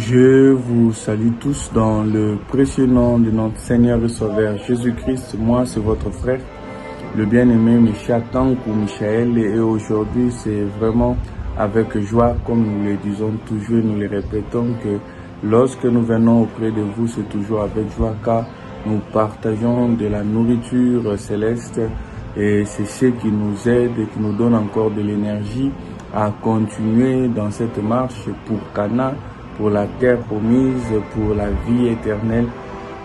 Je vous salue tous dans le précieux nom de notre Seigneur et Sauveur Jésus-Christ. Moi, c'est votre frère, le bien-aimé Michel Tankou Michael. Et aujourd'hui, c'est vraiment avec joie, comme nous le disons toujours, nous le répétons, que lorsque nous venons auprès de vous, c'est toujours avec joie, car nous partageons de la nourriture céleste. Et c'est ce qui nous aide et qui nous donne encore de l'énergie à continuer dans cette marche pour Cana, pour la terre promise, pour la vie éternelle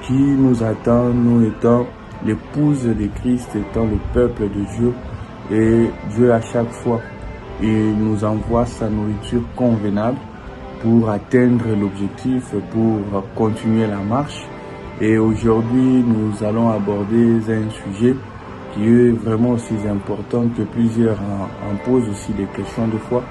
qui nous attend, nous étant l'épouse de Christ, étant le peuple de Dieu. Et Dieu, à chaque fois, il nous envoie sa nourriture convenable pour atteindre l'objectif, pour continuer la marche. Et aujourd'hui, nous allons aborder un sujet qui est vraiment aussi important, que plusieurs en posent aussi des questions de foi.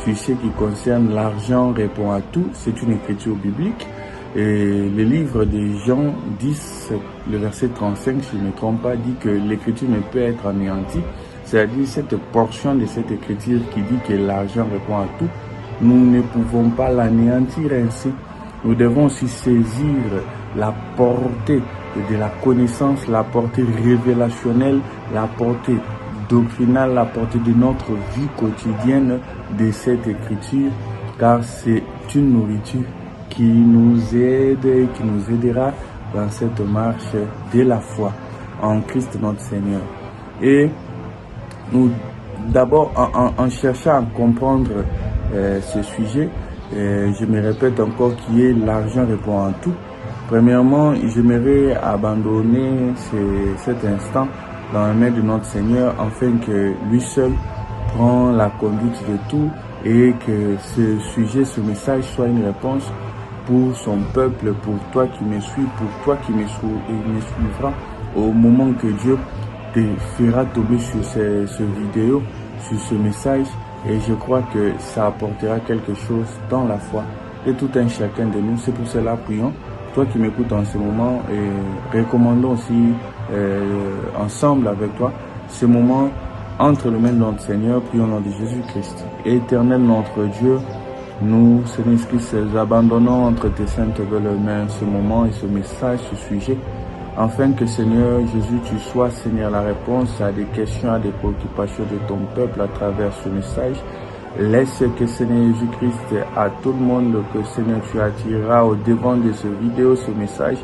Sur ce qui concerne l'argent répond à tout, c'est une écriture biblique. Et le livre de Jean 10, le verset 35, si je ne me trompe pas, dit que l'écriture ne peut être anéantie. C'est-à-dire cette portion de cette écriture qui dit que l'argent répond à tout, nous ne pouvons pas l'anéantir ainsi. Nous devons aussi saisir la portée de la connaissance, la portée révélationnelle, la portée doctrinale, la portée de notre vie quotidienne de cette écriture, car c'est une nourriture qui nous aide et qui nous aidera dans cette marche de la foi en Christ notre Seigneur. Et nous, d'abord, en cherchant à comprendre ce sujet, je me répète encore qui est l'argent répond à tout. Premièrement, j'aimerais abandonner cet instant dans les mains de notre Seigneur, afin que lui seul prend la conduite de tout et que ce sujet, ce message soit une réponse pour son peuple, pour toi qui me suis, pour toi qui me suivra au moment que Dieu te fera tomber sur ce vidéo, sur ce message. Et je crois que ça apportera quelque chose dans la foi de tout un chacun de nous. C'est pour cela, prions. Toi qui m'écoutes en ce moment, et recommandons aussi ensemble avec toi ce moment entre les mains de notre Seigneur. Prions au nom de Jésus-Christ. Éternel notre Dieu, nous, Seigneur Christ, abandonnons entre tes saintes belles mains ce moment et ce message, ce sujet, afin que Seigneur Jésus, tu sois, Seigneur, la réponse à des questions, à des préoccupations de ton peuple à travers ce message. Laisse que Seigneur Jésus-Christ, à tout le monde, que Seigneur tu attireras au devant de ce vidéo, ce message,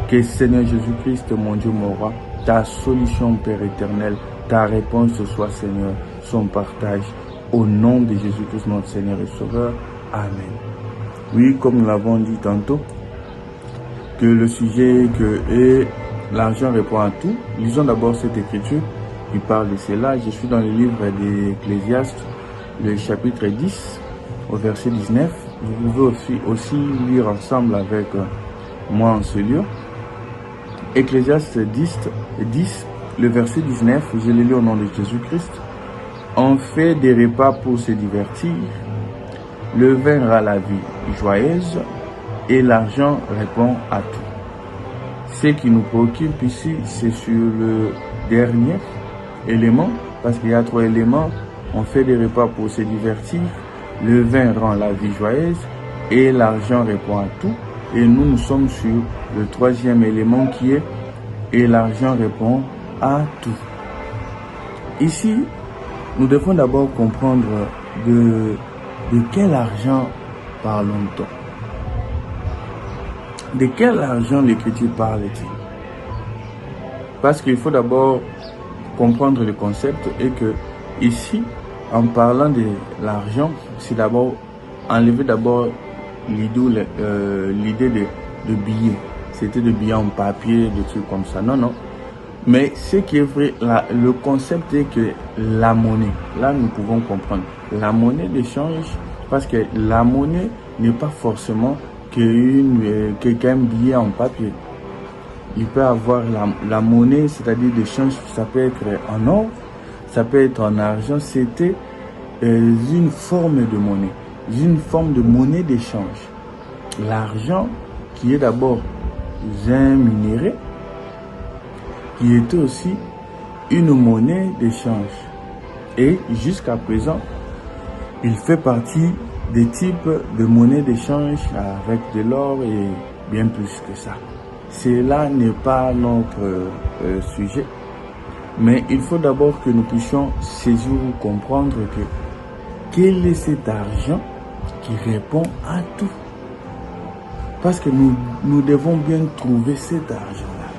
que Seigneur Jésus-Christ, mon Dieu, mon roi, ta solution, Père éternel, ta réponse soit, Seigneur, son partage. Au nom de Jésus-Christ, notre Seigneur et Sauveur. Amen. Oui, comme nous l'avons dit tantôt, que le sujet est l'argent répond à tout. Lisons d'abord cette écriture qui parle de cela. Je suis dans le livre d'Ecclésiaste, le chapitre 10, au verset 19. Vous pouvez aussi lire ensemble avec moi en ce lieu. Ecclésiaste 10, le verset 19, je le lis au nom de Jésus-Christ. On fait des repas pour se divertir, le vin rend la vie joyeuse et l'argent répond à tout. Ce qui nous préoccupe ici, c'est sur le dernier élément, parce qu'il y a 3 éléments. On fait des repas pour se divertir, le vin rend la vie joyeuse et l'argent répond à tout. Et nous sommes sur le 3e élément qui est et l'argent répond à tout. Ici, nous devons d'abord comprendre de quel argent parlons-nous? De quel argent l'Écriture parle-t-il? Parce qu'il faut d'abord comprendre le concept et que ici, en parlant de l'argent, c'est d'abord enlever d'abord l'idée de billets. C'était de billets en papier, des trucs comme ça. Non, non. Mais ce qui est vrai, le concept est que la monnaie, là nous pouvons comprendre, la monnaie d'échange, parce que la monnaie n'est pas forcément qu'un billet en papier. Il peut avoir la monnaie, c'est-à-dire d'échange, ça peut être en or, ça peut être en argent, c'était une forme de monnaie, une forme de monnaie d'échange. L'argent, qui est d'abord un minerai, qui était aussi une monnaie d'échange. Et jusqu'à présent, il fait partie des types de monnaie d'échange avec de l'or et bien plus que ça. Cela n'est pas notre sujet, mais il faut d'abord que nous puissions saisir ou comprendre que quel est cet argent qui répond à tout. Parce que nous devons bien trouver cet argent-là.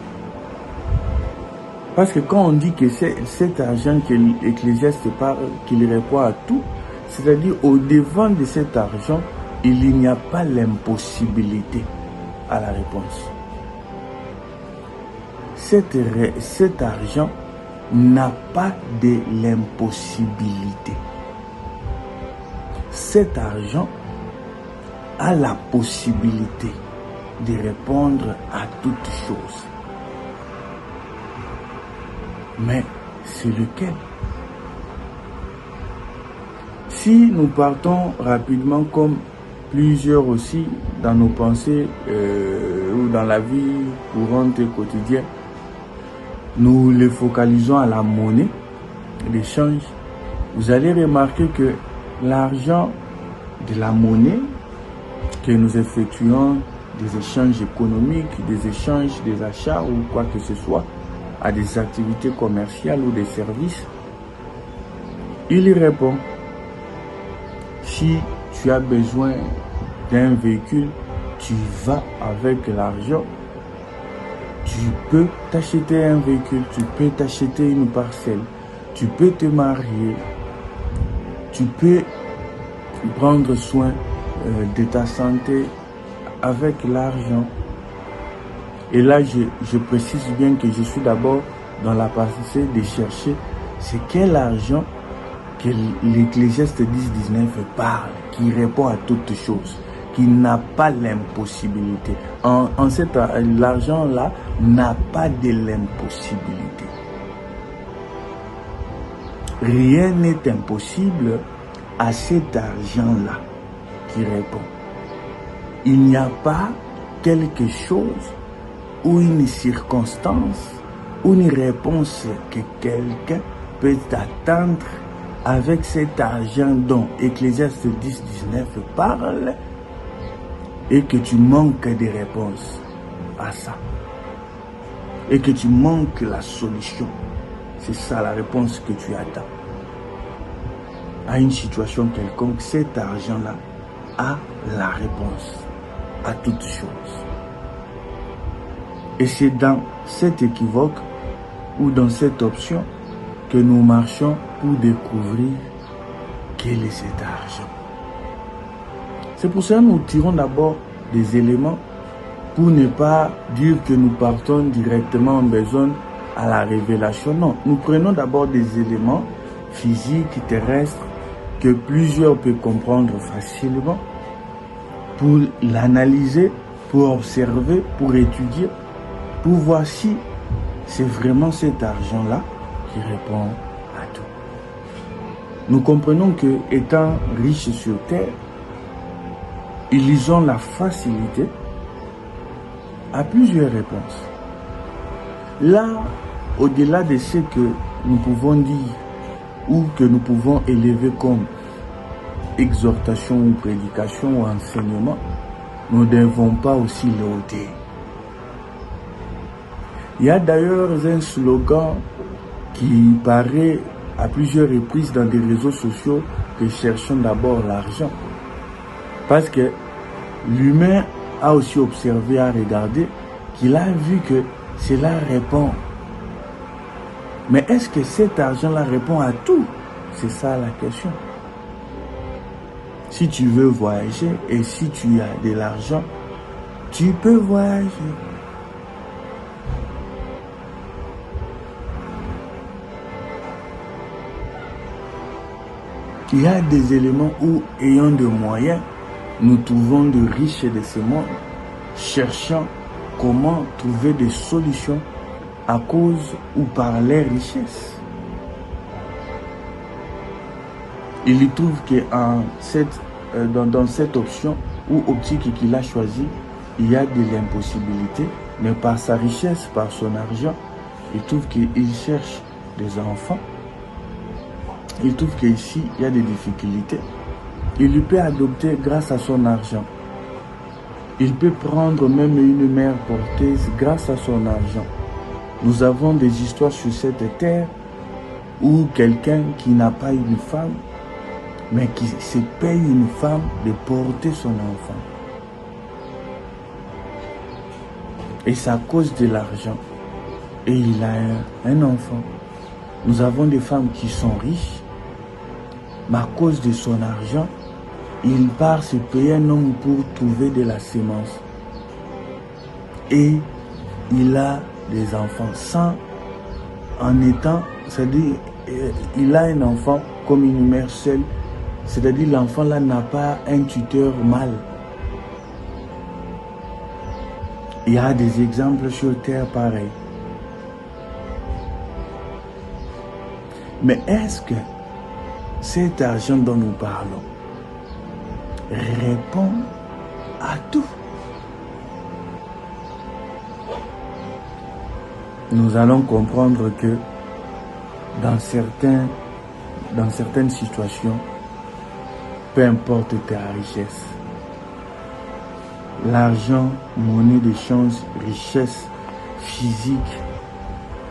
Parce que quand on dit que c'est cet argent que l'Ecclésiaste parle, qu'il répond à tout, c'est-à-dire au devant de cet argent, il n'y a pas l'impossibilité à la réponse. Cet argent n'a pas de l'impossibilité. Cet argent a la possibilité de répondre à toutes choses. Mais c'est lequel? Si nous partons rapidement, comme plusieurs aussi dans nos pensées ou dans la vie courante et quotidienne, nous les focalisons à la monnaie d'échange, vous allez remarquer que l'argent de la monnaie que nous effectuons, des échanges économiques, des échanges, des achats ou quoi que ce soit, à des activités commerciales ou des services, il y répond. Si tu as besoin d'un véhicule, tu vas avec l'argent, tu peux t'acheter un véhicule, tu peux t'acheter une parcelle, tu peux te marier, tu peux prendre soin de ta santé avec l'argent. Et là, je précise bien que je suis d'abord dans la partie de chercher c'est quel argent que l'Ecclésiaste 10-19 parle, qui répond à toutes choses, qui n'a pas l'impossibilité. L'argent-là n'a pas de l'impossibilité. Rien n'est impossible à cet argent-là qui répond. Il n'y a pas quelque chose ou une circonstance ou une réponse que quelqu'un peut attendre avec cet argent dont Ecclésiaste 10-19 parle et que tu manques des réponses à ça. Et que tu manques la solution. C'est ça la réponse que tu attends. À une situation quelconque, cet argent-là a la réponse à toutes choses. Et c'est dans cet équivoque ou dans cette option que nous marchons pour découvrir quel est cet argent. C'est pour ça que nous tirons d'abord des éléments pour ne pas dire que nous partons directement en besogne à la révélation. Non, nous prenons d'abord des éléments physiques, terrestres, que plusieurs peuvent comprendre facilement, pour l'analyser, pour observer, pour étudier, pour voir si c'est vraiment cet argent-là qui répond à tout. Nous comprenons que, étant riches sur terre, ils ont la facilité à plusieurs réponses. Là, au-delà de ce que nous pouvons dire ou que nous pouvons élever comme exhortation ou prédication ou enseignement, nous ne devons pas aussi l'ôter. Il y a d'ailleurs un slogan qui paraît à plusieurs reprises dans des réseaux sociaux que cherchons d'abord l'argent. Parce que l'humain a aussi observé, a regardé, qu'il a vu que cela répond. Mais est-ce que cet argent-là répond à tout? C'est ça la question. Si tu veux voyager et si tu as de l'argent, tu peux voyager. Il y a des éléments où, ayant de moyens, nous trouvons de riches de ce monde, cherchant comment trouver des solutions à cause ou par les richesses. Il y trouve que dans cette option ou optique qu'il a choisie, il y a de l'impossibilité, mais par sa richesse, par son argent, il trouve qu'il cherche des enfants. Il trouve qu'ici, il y a des difficultés. Il peut adopter grâce à son argent. Il peut prendre même une mère porteuse grâce à son argent. Nous avons des histoires sur cette terre où quelqu'un qui n'a pas une femme, mais qui se paye une femme de porter son enfant. Et c'est à cause de l'argent. Et il a un enfant. Nous avons des femmes qui sont riches, mais à cause de son argent, il part se payer un homme pour trouver de la sémence. Et il a des enfants sans, en étant, c'est-à-dire, il a un enfant comme une mère seule, c'est-à-dire l'enfant là n'a pas un tuteur mâle. Il y a des exemples sur terre pareils. Mais est-ce que cet argent dont nous parlons répond à tout? Nous allons comprendre que dans certaines situations, peu importe ta richesse, l'argent, monnaie d'échange, richesse physique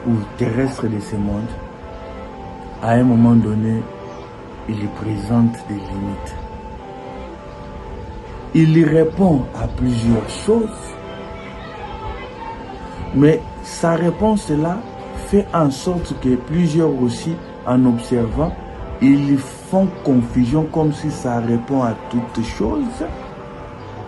ou terrestre de ce monde, à un moment donné, il présente des limites. Il y répond à plusieurs choses, mais sa réponse là fait en sorte que plusieurs aussi, en observant, ils font confusion comme si ça répond à toutes choses.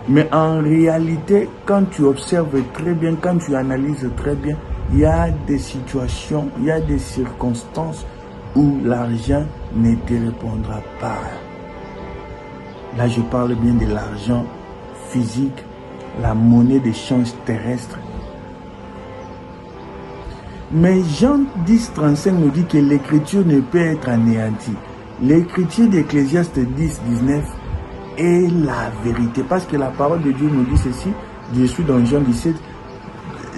Mais en réalité, quand tu observes très bien, quand tu analyses très bien, il y a des situations, il y a des circonstances où l'argent ne te répondra pas. Là, je parle bien de l'argent physique, la monnaie d'échange terrestre. Mais Jean 10, 35 nous dit que l'écriture ne peut être anéantie. L'écriture d'Ecclésiaste 10, 19 est la vérité. Parce que la parole de Dieu nous dit ceci, je suis dans Jean 17,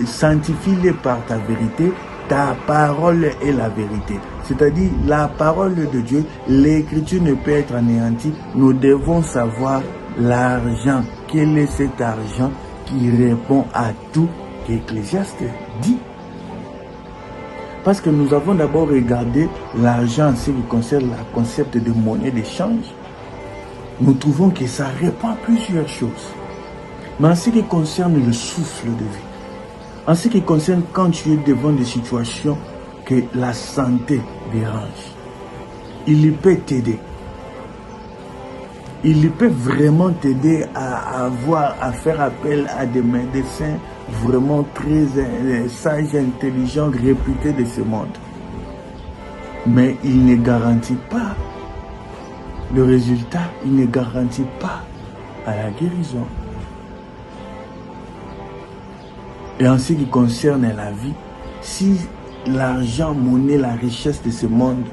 sanctifie-les par ta vérité, ta parole est la vérité. C'est-à-dire la parole de Dieu, l'écriture ne peut être anéantie. Nous devons savoir l'argent. Quel est cet argent qui répond à tout qu'Ecclésiaste dit? Parce que nous avons d'abord regardé l'argent en ce qui concerne le concept de monnaie d'échange. Nous trouvons que ça répond à plusieurs choses. Mais en ce qui concerne le souffle de vie, en ce qui concerne quand tu es devant des situations que la santé dérange, il peut t'aider. Il peut vraiment t'aider à faire appel à des médecins vraiment très sages, intelligents, réputés de ce monde. Mais il ne garantit pas le résultat, il ne garantit pas à la guérison. Et en ce qui concerne la vie, si l'argent, monnaie, la richesse de ce monde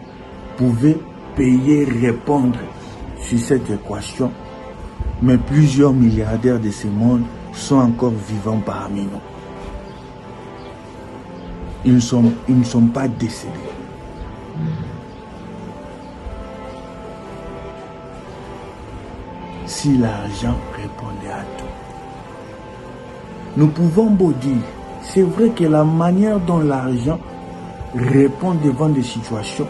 pouvait payer, répondre sur cette équation, mais plusieurs milliardaires de ce monde sont encore vivants parmi nous. Ils ne sont pas décédés. Si l'argent répondait à tout. Nous pouvons beau dire, c'est vrai que la manière dont l'argent répond devant des situations,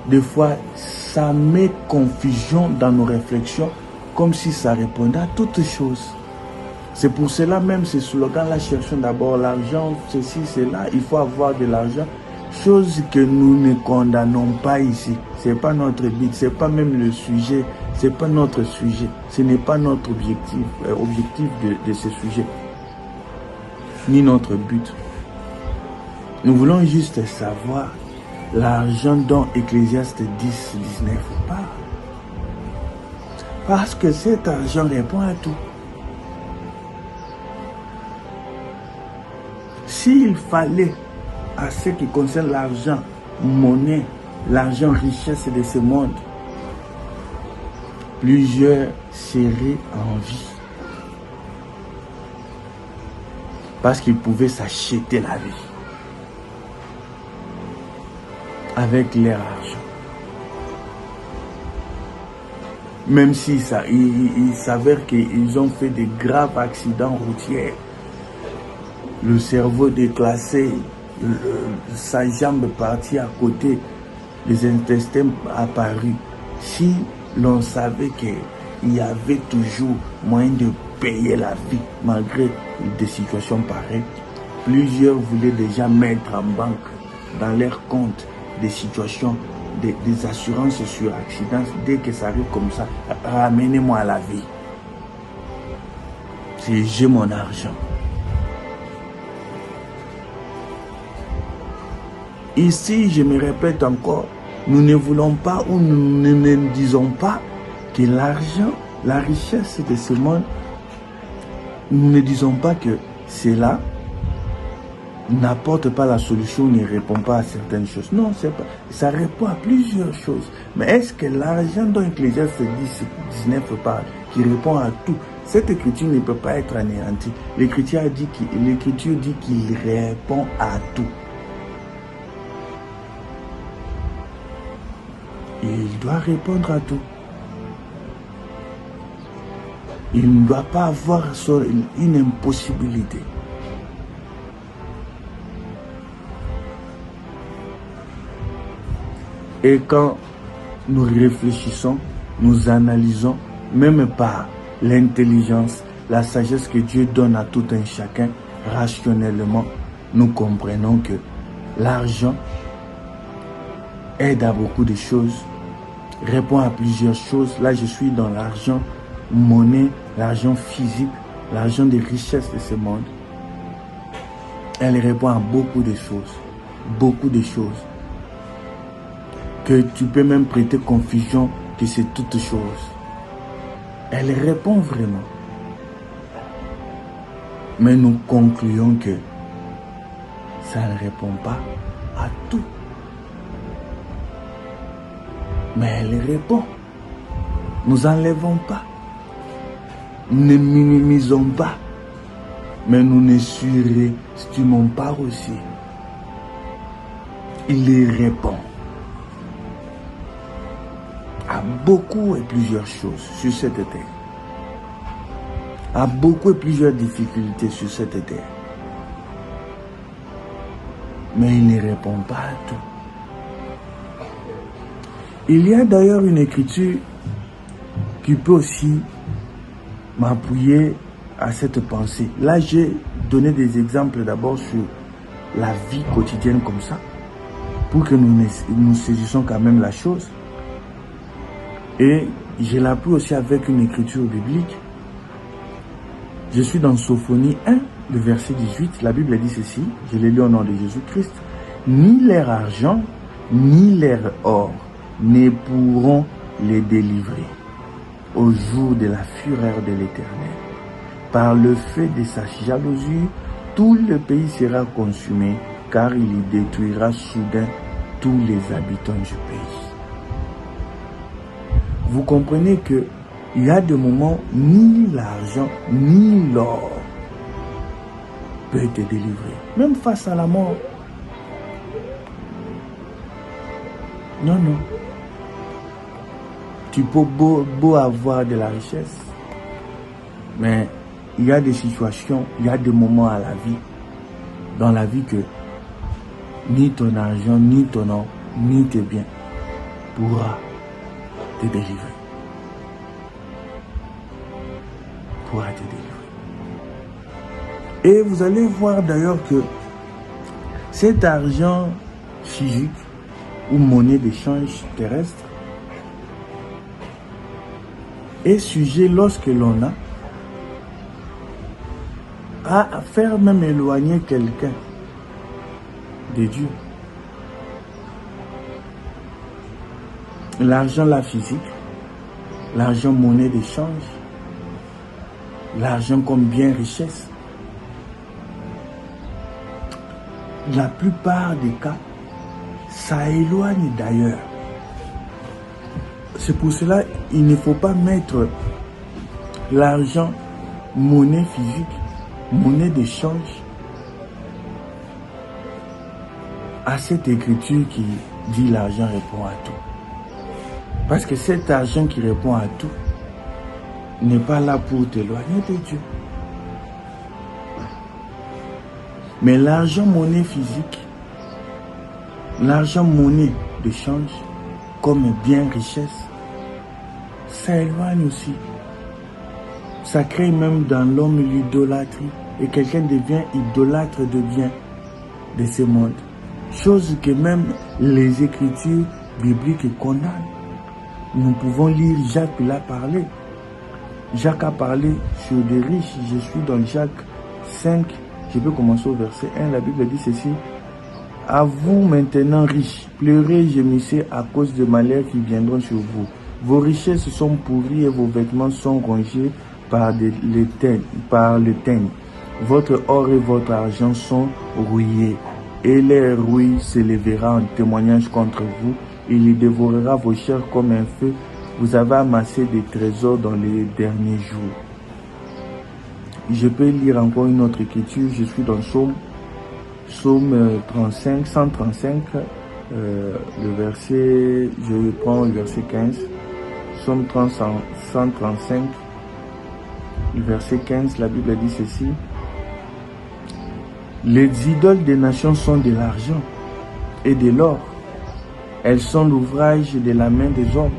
des fois, ça met confusion dans nos réflexions, comme si ça répondait à toutes choses. C'est pour cela même ce slogan-là, cherchons d'abord l'argent, ceci, cela, il faut avoir de l'argent. Chose que nous ne condamnons pas ici. Ce n'est pas notre but, ce n'est pas même le sujet, ce n'est pas notre sujet. Ce n'est pas notre objectif de ce sujet. Ni notre but. Nous voulons juste savoir l'argent dont Ecclésiaste 10, 19 parle. Parce que cet argent répond à tout. S'il fallait, à ce qui concerne l'argent, monnaie, l'argent, richesse de ce monde, plusieurs seraient en vie. Parce qu'ils pouvaient s'acheter la vie avec leur argent. Même si ça, il s'avère qu'ils ont fait des graves accidents routiers. Le cerveau déclassé, sa jambe partie à côté, les intestins apparus. Si l'on savait qu'il y avait toujours moyen de payer la vie malgré des situations pareilles, plusieurs voulaient déjà mettre en banque dans leur compte des situations, des assurances sur accident. Dès que ça arrive comme ça, ramenez-moi à la vie. J'ai mon argent. Ici, je me répète encore, nous ne voulons pas ou nous ne disons pas que l'argent, la richesse de ce monde, nous ne disons pas que cela n'apporte pas la solution, ne répond pas à certaines choses. Non, pas, ça répond à plusieurs choses. Mais est-ce que l'argent dont Ecclésiaste 19 parle, qui répond à tout, cette écriture ne peut pas être anéantie. L'écriture dit qu'il répond à tout. Et il doit répondre à tout. Il ne doit pas avoir une impossibilité. Et quand nous réfléchissons, nous analysons, même par l'intelligence, la sagesse que Dieu donne à tout un chacun, rationnellement, nous comprenons que l'argent aide à beaucoup de choses, répond à plusieurs choses. Là, je suis dans l'argent, monnaie, l'argent physique, l'argent des richesses de ce monde. Elle répond à beaucoup de choses. Beaucoup de choses. Que tu peux même prêter confusion que c'est toute chose. Elle répond vraiment. Mais nous concluons que ça ne répond pas à tout. Mais elle répond. Nous n'enlevons pas. Ne minimisons pas. Mais nous ne surestimons pas aussi. Il y répond à beaucoup et plusieurs choses sur cette terre. À beaucoup et plusieurs difficultés sur cette terre. Mais il ne répond pas à tout. Il y a d'ailleurs une écriture qui peut aussi m'appuyer à cette pensée. Là, j'ai donné des exemples d'abord sur la vie quotidienne comme ça, pour que nous saisissions quand même la chose. Et je l'appuie aussi avec une écriture biblique. Je suis dans Sophonie 1, le verset 18. La Bible dit ceci, je l'ai lu au nom de Jésus-Christ. Ni leur argent, ni leur or ne pourront les délivrer au jour de la fureur de l'Éternel. Par le feu de sa jalousie, tout le pays sera consumé, car il y détruira soudain tous les habitants du pays. Vous comprenez que il y a des moments, ni l'argent, ni l'or peut te délivrer, même face à la mort. Non, non. Tu peux beau avoir de la richesse, mais il y a des situations, il y a des moments à la vie, dans la vie que ni ton argent, ni ton or, ni tes biens pourra te délivrer. Pourra te délivrer. Et vous allez voir d'ailleurs que cet argent physique ou monnaie d'échange terrestre est sujet, lorsque l'on a, à faire même éloigner quelqu'un de Dieu. L'argent, la physique, l'argent, monnaie d'échange, l'argent comme bien richesse. La plupart des cas, ça éloigne d'ailleurs. C'est pour cela qu'il ne faut pas mettre l'argent, monnaie physique, monnaie d'échange, à cette écriture qui dit l'argent répond à tout. Parce que cet argent qui répond à tout n'est pas là pour t'éloigner de Dieu. Mais l'argent monnaie physique, l'argent monnaie de change, comme bien richesse, ça éloigne aussi. Ça crée même dans l'homme l'idolâtrie. Et quelqu'un devient idolâtre de biens de ce monde. Chose que même les Écritures bibliques condamnent. Nous pouvons lire Jacques l'a parlé. Jacques a parlé sur des riches. Je suis dans Jacques 5. Je peux commencer au verset 1. La Bible dit ceci. À vous maintenant riches, pleurez, gémissez à cause des malheurs qui viendront sur vous. Vos richesses sont pourries et vos vêtements sont rongés par le teigne. Votre or et votre argent sont rouillés. Et les rouilles s'élèvera en témoignage contre vous. Il y dévorera vos chairs comme un feu. Vous avez amassé des trésors dans les derniers jours. Je peux lire encore une autre écriture. Je suis dans Psaume 135, le verset, je prends le verset 15. Psaume 135, le verset 15, la Bible dit ceci. Les idoles des nations sont de l'argent et de l'or. Elles sont l'ouvrage de la main des hommes.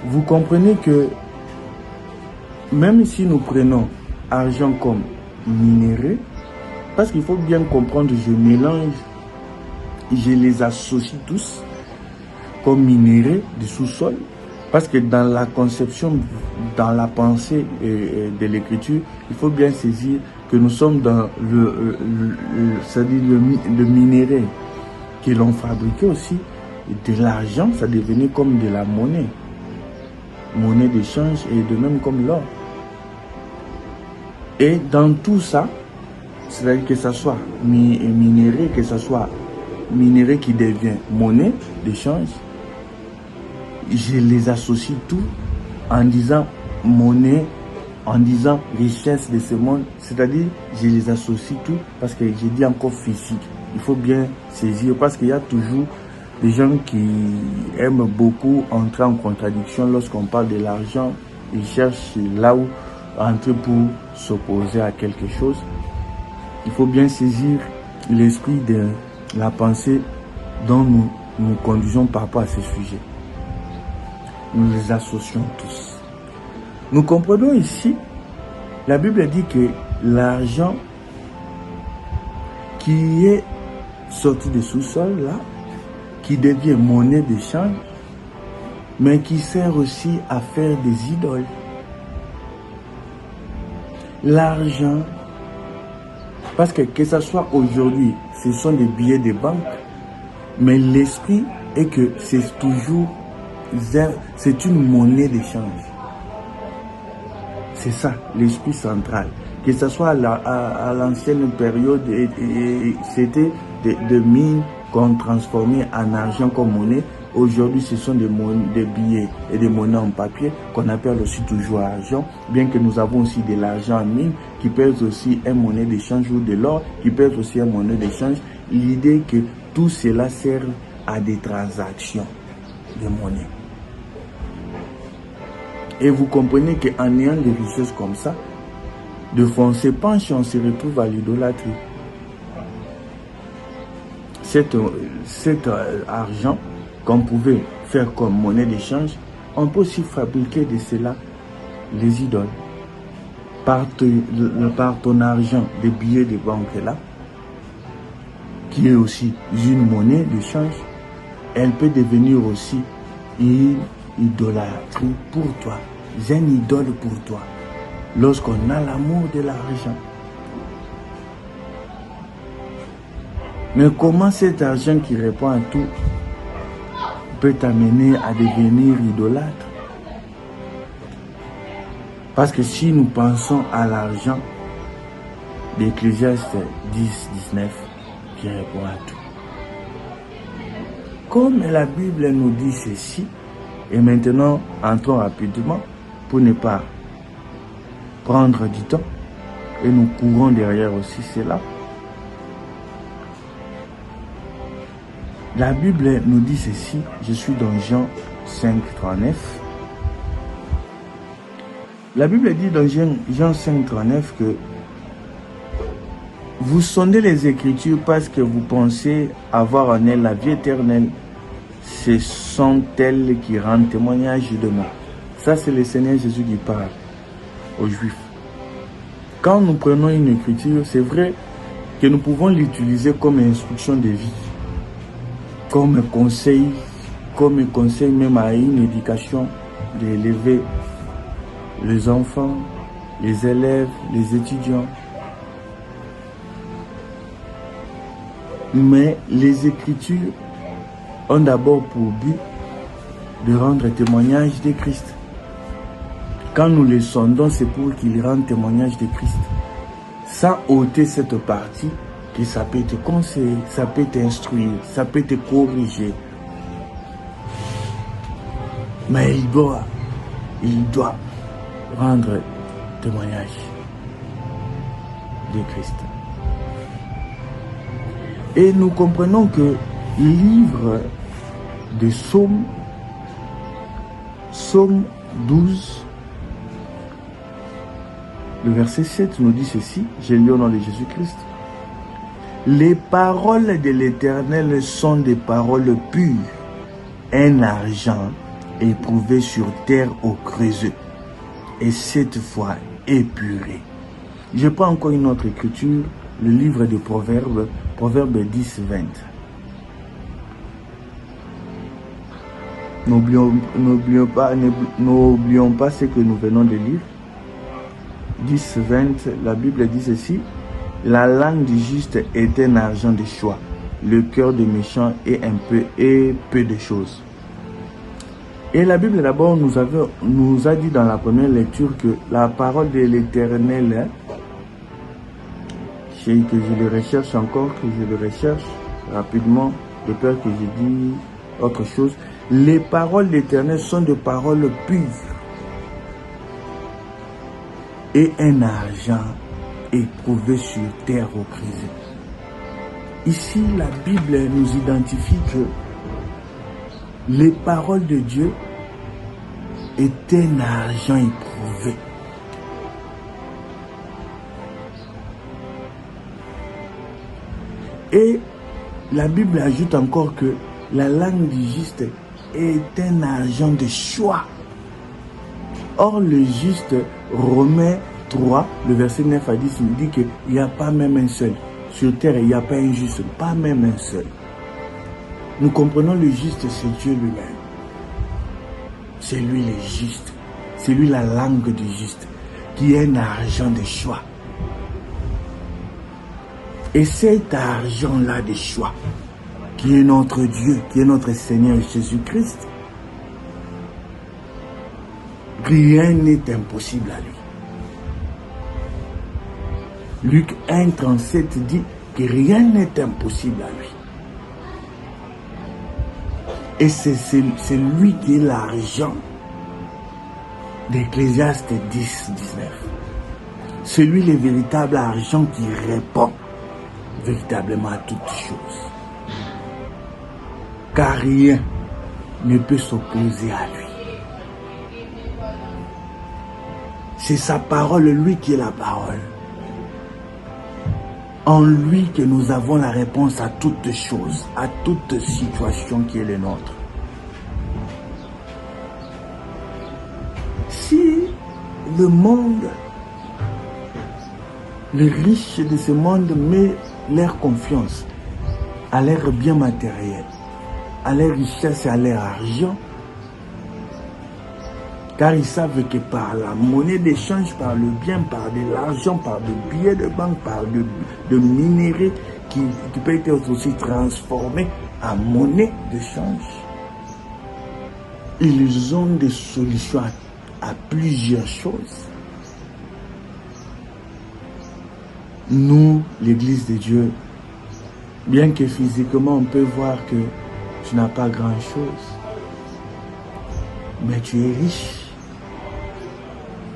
Vous comprenez que même si nous prenons argent comme minéraux, parce qu'il faut bien comprendre, je mélange, je les associe tous comme minéraux du sous-sol, parce que dans la conception, dans la pensée de l'écriture, il faut bien saisir que nous sommes dans c'est-à-dire le minerai que l'on fabriquait aussi, de l'argent, ça devenait comme de la monnaie d'échange, et de même comme l'or. Et dans tout ça, c'est-à-dire que ce soit minéré, que ce soit minéré qui devient monnaie d'échange, je les associe tous en disant monnaie, en disant richesse de ce monde, c'est-à-dire je les associe tous parce que j'ai dit encore physique. Il faut bien saisir parce qu'il y a toujours des gens qui aiment beaucoup entrer en contradiction lorsqu'on parle de l'argent. Ils cherchent là où entrer pour s'opposer à quelque chose. Il faut bien saisir l'esprit de la pensée dont nous conduisons par rapport à ce sujet. Nous les associons tous. Nous comprenons ici, la Bible dit que l'argent qui est sorti du sous-sol, là, qui devient monnaie d'échange, mais qui sert aussi à faire des idoles. L'argent, parce que ce soit aujourd'hui, ce sont des billets de banque, mais l'esprit est que c'est toujours, c'est une monnaie d'échange. C'est ça, l'esprit central. Que ce soit à l'ancienne période, c'était des mines qu'on transformait en argent comme monnaie. Aujourd'hui, ce sont des billets et des monnaies en papier qu'on appelle aussi toujours argent, bien que nous avons aussi de l'argent en mine qui pèse aussi une monnaie d'échange ou de l'or qui pèse aussi une monnaie d'échange. L'idée que tout cela sert à des transactions de monnaie. Et vous comprenez qu'en ayant des richesses comme ça, de fois on se penche et on se retrouve à l'idolâtrie. Cet argent qu'on pouvait faire comme monnaie d'échange, on peut aussi fabriquer de cela les idoles. Par ton argent, des billets de banque là, qui est aussi une monnaie d'échange, elle peut devenir aussi une idolâtrie pour toi. C'est une idole pour toi. Lorsqu'on a l'amour de l'argent. Mais comment cet argent qui répond à tout peut t'amener à devenir idolâtre? Parce que si nous pensons à l'argent d'Ecclésiaste 10-19 qui répond à tout. Comme la Bible nous dit ceci, et maintenant entrons rapidement pour ne pas prendre du temps, et nous courons derrière aussi cela. La Bible nous dit ceci, je suis dans Jean 5, 39. La Bible dit dans Jean 5, 39 que vous sondez les Écritures parce que vous pensez avoir en elles la vie éternelle. Ce sont elles qui rendent témoignage de moi. Ça, c'est le Seigneur Jésus qui parle aux Juifs. Quand nous prenons une écriture, c'est vrai que nous pouvons l'utiliser comme instruction de vie, comme conseil même à une éducation, d'élever les enfants, les élèves, les étudiants. Mais les Écritures ont d'abord pour but de rendre témoignage de Christ. Quand nous les sondons, c'est pour qu'ils rendent témoignage de Christ. Sans ôter cette partie, que ça peut te conseiller, ça peut t'instruire, ça peut te corriger. Mais il doit rendre témoignage de Christ. Et nous comprenons que le livre de Psaume 12, le verset 7 nous dit ceci, je lis au nom de Jésus-Christ. Les paroles de l'Éternel sont des paroles pures, un argent éprouvé sur terre au creuset, et cette fois épuré. Je prends encore une autre écriture, le livre des Proverbes, Proverbes 10, 20. N'oublions pas ce que nous venons de lire. 10, 20, la Bible dit ceci. La langue du juste est un argent de choix. Le cœur du méchant est peu de choses. Et la Bible d'abord nous a dit dans la première lecture que la parole de l'Éternel, que je le recherche rapidement, de peur que je dise autre chose. Les paroles de l'Éternel sont des paroles pures et un argent éprouvé sur terre au creuset. Ici, la Bible nous identifie que les paroles de Dieu est un argent éprouvé. Et la Bible ajoute encore que la langue du juste est un argent de choix. Or, le juste, Romains 3, le verset 9 à 10, il dit qu'il n'y a pas même un seul. Sur terre, il n'y a pas un juste, pas même un seul. Nous comprenons le juste, c'est Dieu lui-même. C'est lui le juste. C'est lui la langue du juste, qui est un argent de choix. Et cet argent-là de choix, qui est notre Dieu, qui est notre Seigneur Jésus-Christ, rien n'est impossible à lui. Luc 1, 37 dit que rien n'est impossible à lui. Et c'est lui qui est l'argent d'Ecclésiaste 10, 19. C'est lui le véritable argent qui répond véritablement à toutes choses. Car rien ne peut s'opposer à lui. C'est sa parole, lui qui est la parole. En lui que nous avons la réponse à toutes choses, à toute situation qui est le nôtre. Si le monde, les riches de ce monde mettent leur confiance à leur bien matériel, à leur richesse et à leur argent, car ils savent que par la monnaie d'échange, par le bien, par de l'argent, par des billets de banque, par de minéraux qui peut être aussi transformés en monnaie d'échange, ils ont des solutions à plusieurs choses. Nous, l'Église de Dieu, bien que physiquement on peut voir que tu n'as pas grand-chose, mais tu es riche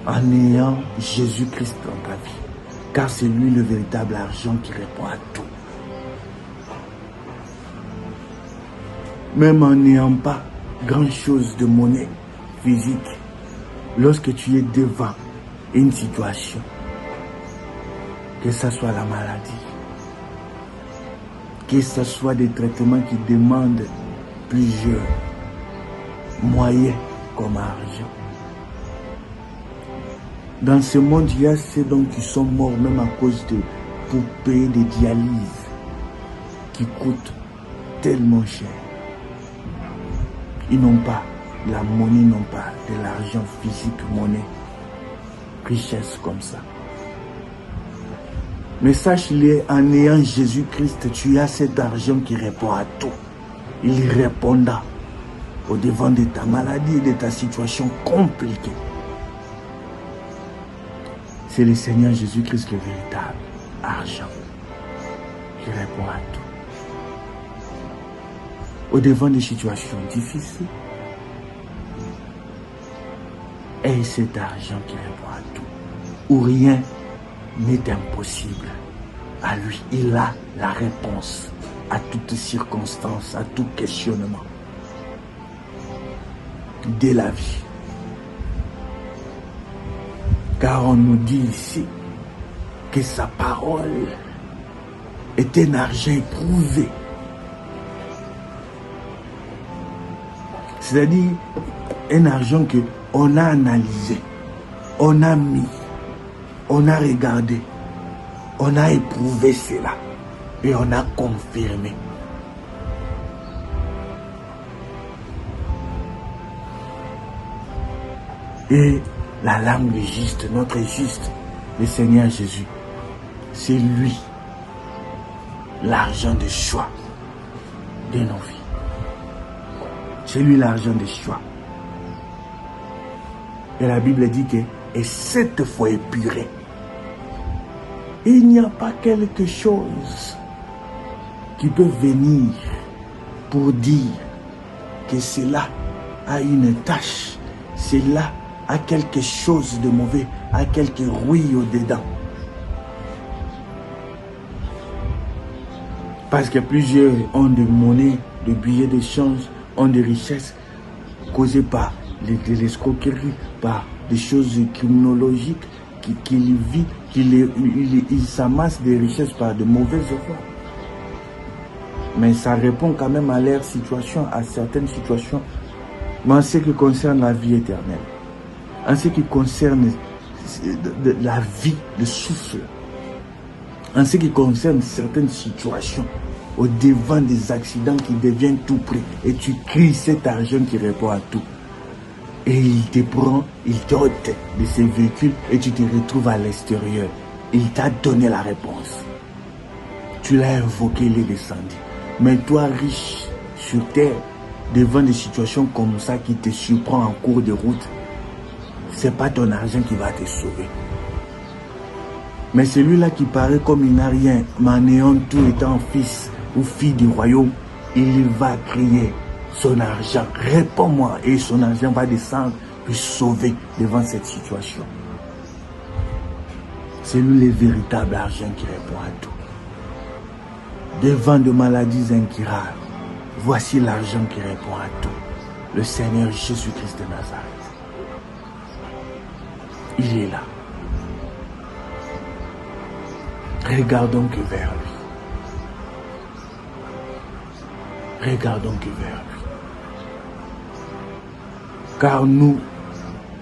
en ayant Jésus-Christ dans ta vie, car c'est lui le véritable argent qui répond à tout. même en n'ayant pas grand-chose de monnaie physique, lorsque tu es devant une situation, que ce soit la maladie, que ce soit des traitements qui demandent plusieurs moyens comme argent. Dans ce monde, il y a ceux donc qui sont morts même à cause de, pour payer des dialyses qui coûtent tellement cher. Ils n'ont pas la monnaie, ils n'ont pas de l'argent physique, monnaie, richesse comme ça. Mais sache-le, en ayant Jésus-Christ, tu as cet argent qui répond à tout. Il répondra au devant de ta maladie et de ta situation compliquée. C'est le Seigneur Jésus-Christ le véritable argent qui répond à tout. Au devant des situations difficiles, et cet argent qui répond à tout, où rien n'est impossible. À lui, il a la réponse à toutes circonstances, à tout questionnement de la vie. Car on nous dit ici que sa parole est un argent éprouvé. C'est-à-dire un argent qu'on a analysé, on a mis, on a regardé, on a éprouvé cela et on a confirmé. Et la langue du juste, notre juste, le Seigneur Jésus, c'est lui, l'argent de choix de nos vies. C'est lui l'argent de choix. Et la Bible dit que, et cette fois épuré, il n'y a pas quelque chose qui peut venir pour dire que cela a une tâche, cela a quelque chose de mauvais, a quelque rouille au-dedans. Parce que plusieurs ont de monnaie, de billets d'échange, ont des richesses causées par l'escroquerie, par des choses criminologiques ils s'amassent des richesses par de mauvaises voies. Mais ça répond quand même à leur situation, à certaines situations, mais en ce qui concerne la vie éternelle, en ce qui concerne la vie, le souffle, en ce qui concerne certaines situations, au devant des accidents qui deviennent tout près, et tu cries cet argent qui répond à tout. Et il te prend, il t'ôte de ces véhicules et tu te retrouves à l'extérieur. Il t'a donné la réponse. Tu l'as invoqué, il est descendu. Mais toi, riche sur terre, devant des situations comme ça qui te surprend en cours de route, ce n'est pas ton argent qui va te sauver. Mais celui-là qui paraît comme il n'a rien, mais en ayant tout étant fils ou fille du royaume, il va crier son argent, réponds-moi, et son argent va descendre puis sauver devant cette situation. C'est lui le véritable argent qui répond à tout. Devant de maladies incurables, voici l'argent qui répond à tout. Le Seigneur Jésus-Christ de Nazareth. Il est là. Regardons que vers lui. Regardons que vers lui. Car nous,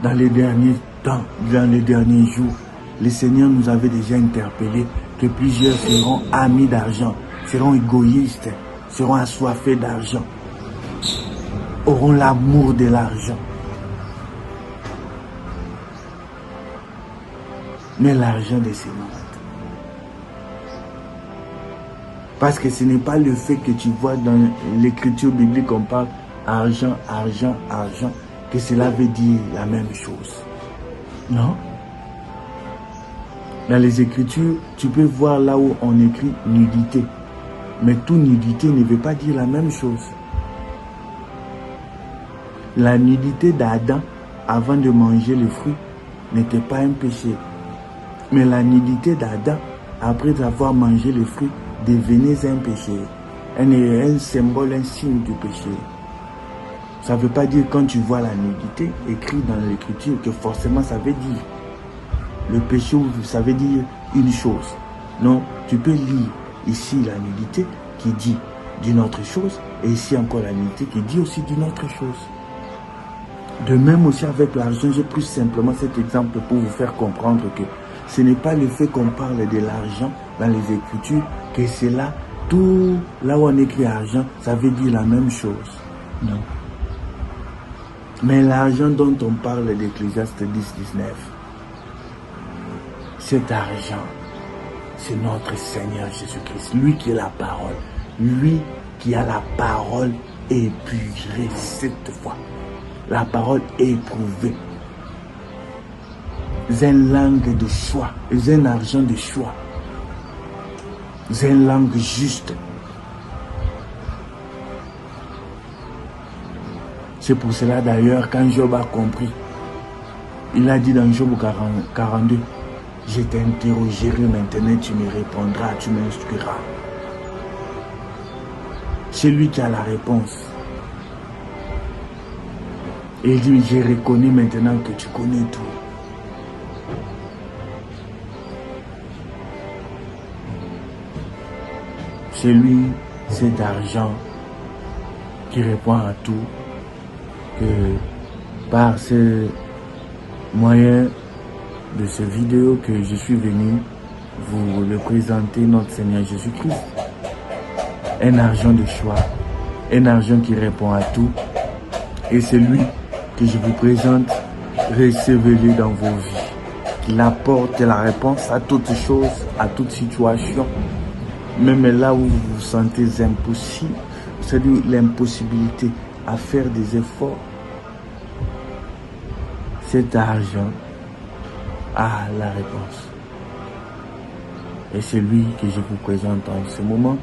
dans les derniers temps, dans les derniers jours, le Seigneur nous avait déjà interpellés que plusieurs seront amis d'argent, seront égoïstes, seront assoiffés d'argent, auront l'amour de l'argent. Mais l'argent de ce monde. Parce que ce n'est pas le fait que tu vois dans l'écriture biblique qu'on parle argent, argent, argent, que cela veut dire la même chose. Non. Dans les Écritures, tu peux voir là où on écrit nudité. Mais toute nudité ne veut pas dire la même chose. La nudité d'Adam, avant de manger le fruit, n'était pas un péché. Mais la nudité d'Adam, après avoir mangé le fruit, devenait un péché. un symbole, un signe du péché. Ça ne veut pas dire quand tu vois la nudité écrit dans l'écriture que forcément ça veut dire le péché, ça veut dire une chose. Non, tu peux lire ici la nudité qui dit d'une autre chose et ici encore la nudité qui dit aussi d'une autre chose. De même aussi avec l'argent, j'ai pris simplement cet exemple pour vous faire comprendre que ce n'est pas le fait qu'on parle de l'argent dans les Écritures que c'est là, tout là où on écrit argent, ça veut dire la même chose. Non. Mais l'argent dont on parle d'Ecclésiaste 10, 19, cet argent, c'est notre Seigneur Jésus-Christ, lui qui est la parole, lui qui a la parole épurée cette fois. La parole éprouvée. C'est une langue de choix, c'est un argent de choix. C'est une langue juste. C'est pour cela d'ailleurs quand Job a compris, il a dit dans Job 42, je t'interrogerai maintenant, tu me répondras, tu m'instruiras. C'est lui qui a la réponse. Et il dit, je reconnais maintenant que tu connais tout. C'est lui, cet argent, qui répond à tout, que par ce moyen de cette vidéo que je suis venu vous le présenter, notre Seigneur Jésus-Christ. Un argent de choix, un argent qui répond à tout, et c'est lui que je vous présente, recevez-le dans vos vies. Il apporte la réponse à toutes choses, à toute situation. Même là où vous vous sentez impossible, c'est-à-dire l'impossibilité à faire des efforts, cet argent a la réponse. Et c'est lui que je vous présente en ce moment.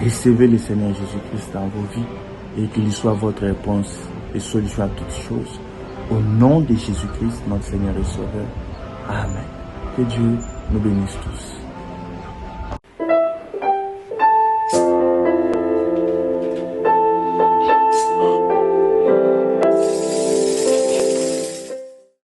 Recevez le Seigneur Jésus-Christ dans vos vies et qu'il soit votre réponse et solution à toutes choses. Au nom de Jésus-Christ, notre Seigneur et Sauveur. Amen. Que Dieu nous bénisse tous.